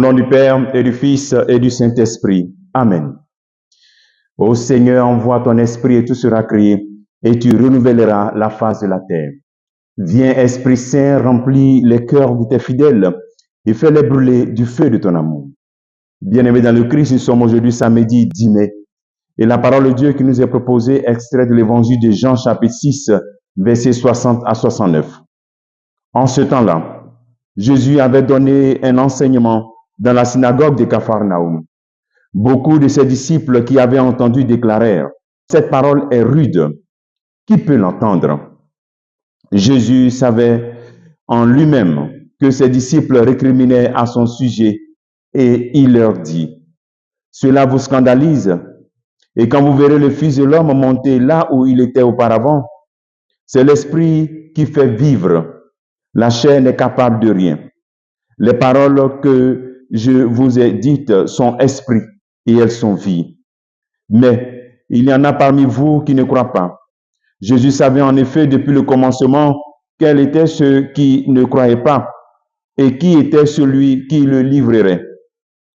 nom du Père et du Fils et du Saint-Esprit. Amen. Ô Seigneur, envoie ton esprit et tout sera créé, et tu renouvelleras la face de la terre. Viens, Esprit Saint, remplis les cœurs de tes fidèles et fais-les brûler du feu de ton amour. Bien-aimés dans le Christ, nous sommes aujourd'hui samedi 10 mai. Et la parole de Dieu qui nous est proposée, extrait de l'évangile de Jean, chapitre 6, versets 60 à 69. En ce temps-là, Jésus avait donné un enseignement dans la synagogue de Capharnaüm. Beaucoup de ses disciples qui avaient entendu déclarèrent, « Cette parole est rude. Qui peut l'entendre ?» Jésus savait en lui-même que ses disciples récriminaient à son sujet et il leur dit, « Cela vous scandalise, et quand vous verrez le Fils de l'homme monter là où il était auparavant, c'est l'Esprit qui fait vivre. La chair n'est capable de rien. Les paroles que je vous ai dites sont esprit et elles sont vie. Mais il y en a parmi vous qui ne croient pas. » Jésus savait en effet depuis le commencement quels étaient ceux qui ne croyaient pas et qui était celui qui le livrerait.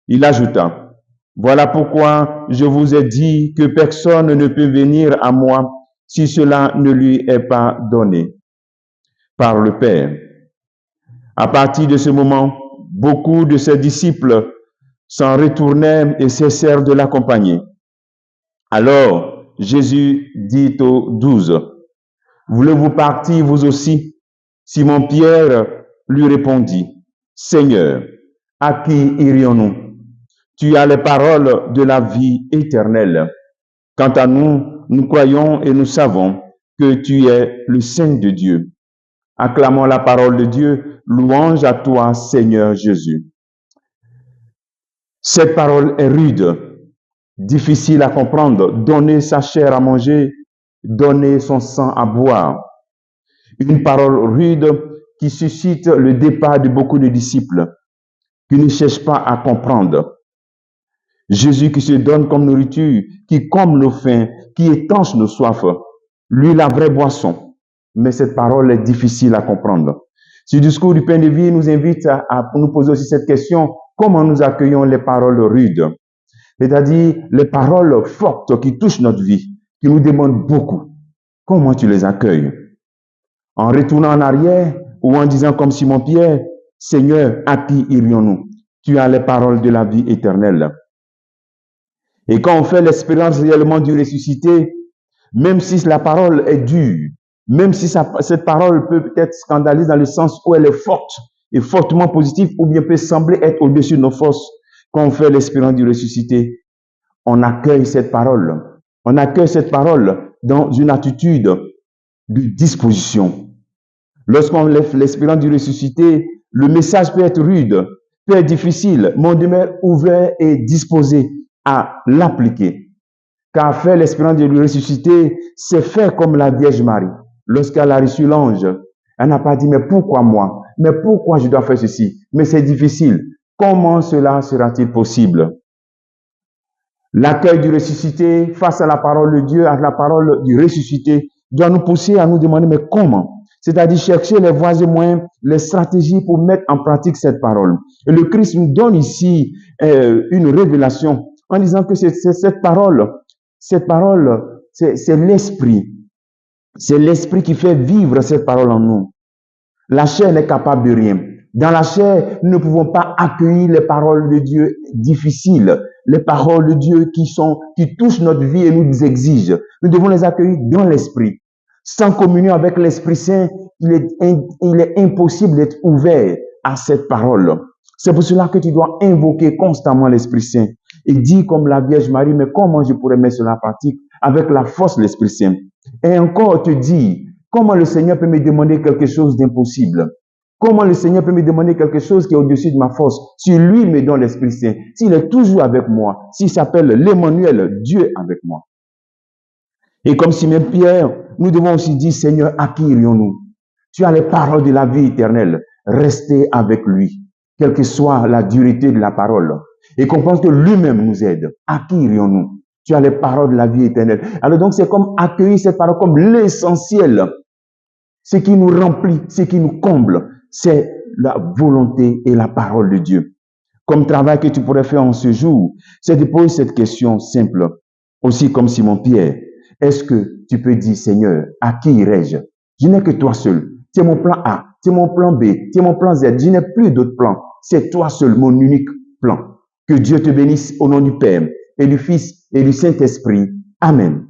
Il ajouta, « Voilà pourquoi je vous ai dit que personne ne peut venir à moi si cela ne lui est pas donné par le Père. » À partir de ce moment, beaucoup de ses disciples s'en retournèrent et cessèrent de l'accompagner. Alors, Jésus dit aux 12, « Voulez-vous partir vous aussi ?» Simon-Pierre lui répondit, « Seigneur, à qui irions-nous? Tu as les paroles de la vie éternelle. Quant à nous, nous croyons et nous savons que tu es le Saint de Dieu. Acclamons la parole de Dieu, louange à toi, Seigneur Jésus. » Cette parole est rude, difficile à comprendre. Donner sa chair à manger, donner son sang à boire. Une parole rude qui suscite le départ de beaucoup de disciples qui ne cherchent pas à comprendre. Jésus qui se donne comme nourriture, qui comble nos faims, qui étanche nos soifs. Lui, la vraie boisson. Mais cette parole est difficile à comprendre. Ce discours du pain de vie nous invite à nous poser aussi cette question, comment nous accueillons les paroles rudes? C'est-à-dire les paroles fortes qui touchent notre vie, qui nous demandent beaucoup. Comment tu les accueilles? En retournant en arrière ou en disant comme Simon-Pierre, « Seigneur, à qui irions-nous? Tu as les paroles de la vie éternelle. » Et quand on fait l'expérience réellement du ressuscité, même si la parole est dure, même si cette parole peut être scandaleuse dans le sens où elle est forte et fortement positive, ou bien peut sembler être au-dessus de nos forces, quand on fait l'expérience du ressuscité, on accueille cette parole. On accueille cette parole dans une attitude de disposition. Lorsqu'on fait l'expérience du ressuscité, le message peut être rude, peut être difficile, mais on demeure ouvert et disposé à l'appliquer. Car faire l'expérience du ressuscité, c'est faire comme la Vierge Marie. Lorsqu'elle a reçu l'ange, elle n'a pas dit, mais pourquoi moi? Mais pourquoi je dois faire ceci? Mais c'est difficile. Comment cela sera-t-il possible? L'accueil du ressuscité face à la parole de Dieu, à la parole du ressuscité, doit nous pousser à nous demander, mais comment? C'est-à-dire chercher les voies et moyens, les stratégies pour mettre en pratique cette parole. Et le Christ nous donne ici une révélation en disant que cette parole, c'est l'esprit. C'est l'esprit qui fait vivre cette parole en nous. La chair n'est capable de rien. Dans la chair, nous ne pouvons pas accueillir les paroles de Dieu difficiles, les paroles de Dieu qui touchent notre vie et nous exigent. Nous devons les accueillir dans l'esprit. Sans communion avec l'Esprit Saint, il est impossible d'être ouvert à cette parole. C'est pour cela que tu dois invoquer constamment l'Esprit Saint et dire comme la Vierge Marie, mais comment je pourrais mettre cela en pratique avec la force de l'Esprit Saint? Et encore te dire, comment le Seigneur peut me demander quelque chose d'impossible? Comment le Seigneur peut me demander quelque chose qui est au-dessus de ma force? Si lui me donne l'Esprit Saint, s'il est toujours avec moi, s'il s'appelle l'Emmanuel, Dieu avec moi. Et comme Simon-Pierre, nous devons aussi dire, Seigneur, à qui irions-nous? Tu as les paroles de la vie éternelle. Restez avec lui, quelle que soit la dureté de la parole. Et comprendre que lui-même nous aide. À qui irions-nous? Tu as les paroles de la vie éternelle. Alors donc, c'est comme accueillir cette parole comme l'essentiel. Ce qui nous remplit, ce qui nous comble, c'est la volonté et la parole de Dieu. comme travail que tu pourrais faire en ce jour, c'est de poser cette question simple, aussi comme Simon-Pierre. Est-ce que tu peux dire, Seigneur, à qui irai-je? Je n'ai que toi seul. Tu es mon plan A, tu es mon plan B, tu es mon plan Z. Je n'ai plus d'autres plans. C'est toi seul, mon unique plan. Que Dieu te bénisse au nom du Père et du Fils et du Saint-Esprit. Amen.